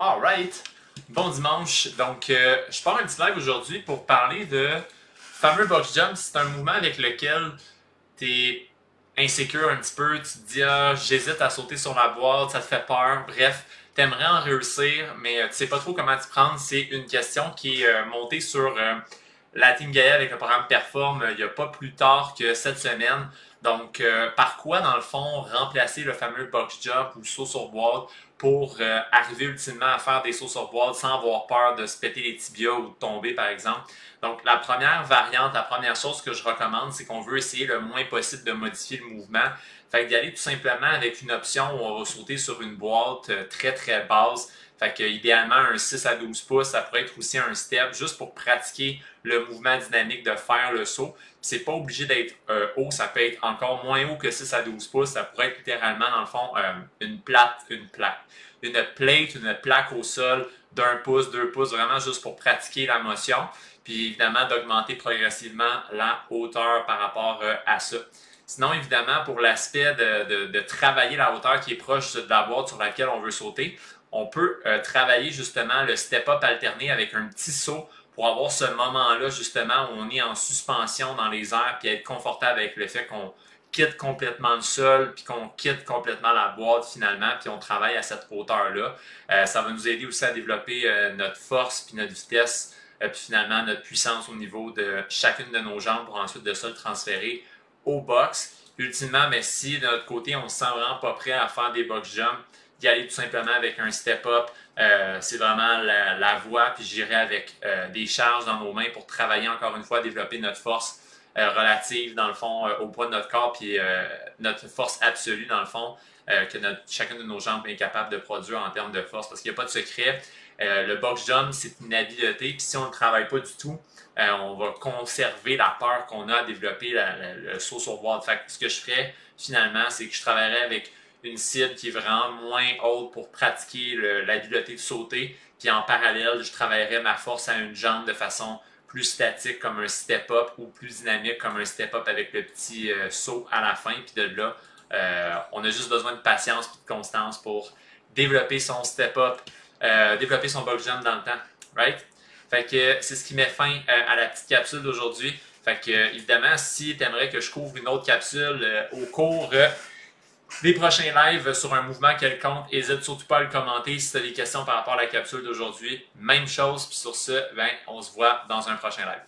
Alright, bon dimanche. Donc, je pars un petit live aujourd'hui pour parler de fameux box jump. C'est un mouvement avec lequel tu es insécure un petit peu. Tu te dis, ah, j'hésite à sauter sur la boîte, ça te fait peur. Bref, tu aimerais en réussir, mais tu sais pas trop comment t'y prendre. C'est une question qui est montée sur la Team Gaia avec le programme Perform il n'y a pas plus tard que cette semaine. Donc, par quoi, dans le fond, remplacer le fameux box jump ou le saut sur boîte pour arriver ultimement à faire des sauts sur boîte sans avoir peur de se péter les tibias ou de tomber, par exemple. Donc, la première variante, la première chose que je recommande, c'est qu'on veut essayer le moins possible de modifier le mouvement. Fait que d'y aller tout simplement avec une option où on va sauter sur une boîte très très basse. Fait que idéalement un 6 à 12 pouces, ça pourrait être aussi un step juste pour pratiquer le mouvement dynamique de faire le saut. C'est pas obligé d'être haut, ça peut être encore moins haut que 6 à 12 pouces. Ça pourrait être littéralement dans le fond une plate, une plaque au sol d'1 pouce, 2 pouces, vraiment juste pour pratiquer la motion. Puis évidemment d'augmenter progressivement la hauteur par rapport à ça. Sinon, évidemment, pour l'aspect de travailler la hauteur qui est proche de la boîte sur laquelle on veut sauter, on peut travailler justement le step-up alterné avec un petit saut pour avoir ce moment-là justement où on est en suspension dans les airs puis être confortable avec le fait qu'on quitte complètement le sol puis qu'on quitte complètement la boîte finalement puis on travaille à cette hauteur-là. Ça va nous aider aussi à développer notre force puis notre vitesse puis finalement notre puissance au niveau de chacune de nos jambes pour ensuite de ça le transférer au box. Ultimement, mais si de notre côté on ne se sent vraiment pas prêt à faire des box jumps, d'y aller tout simplement avec un step-up, c'est vraiment la voie, puis j'irai avec des charges dans nos mains pour travailler encore une fois, développer notre force relative dans le fond au poids de notre corps, puis notre force absolue dans le fond, que chacune de nos jambes est capable de produire en termes de force, parce qu'il n'y a pas de secret. Le box jump, c'est une habileté, puis si on ne travaille pas du tout, on va conserver la peur qu'on a à développer le saut sur boîte. Fait que ce que je ferais finalement, c'est que je travaillerais avec une cible qui est vraiment moins haute pour pratiquer l'habileté de sauter. Puis en parallèle, je travaillerais ma force à une jambe de façon plus statique comme un step-up ou plus dynamique comme un step-up avec le petit saut à la fin. Puis de là, on a juste besoin de patience et de constance pour développer son step-up, développer son box jump dans le temps. Right? Fait que c'est ce qui met fin à la petite capsule d'aujourd'hui. Fait que évidemment, si tu aimerais que je couvre une autre capsule au cours des prochains lives sur un mouvement quelconque, n'hésite surtout pas à le commenter si tu as des questions par rapport à la capsule d'aujourd'hui. Même chose, puis sur ce, on se voit dans un prochain live.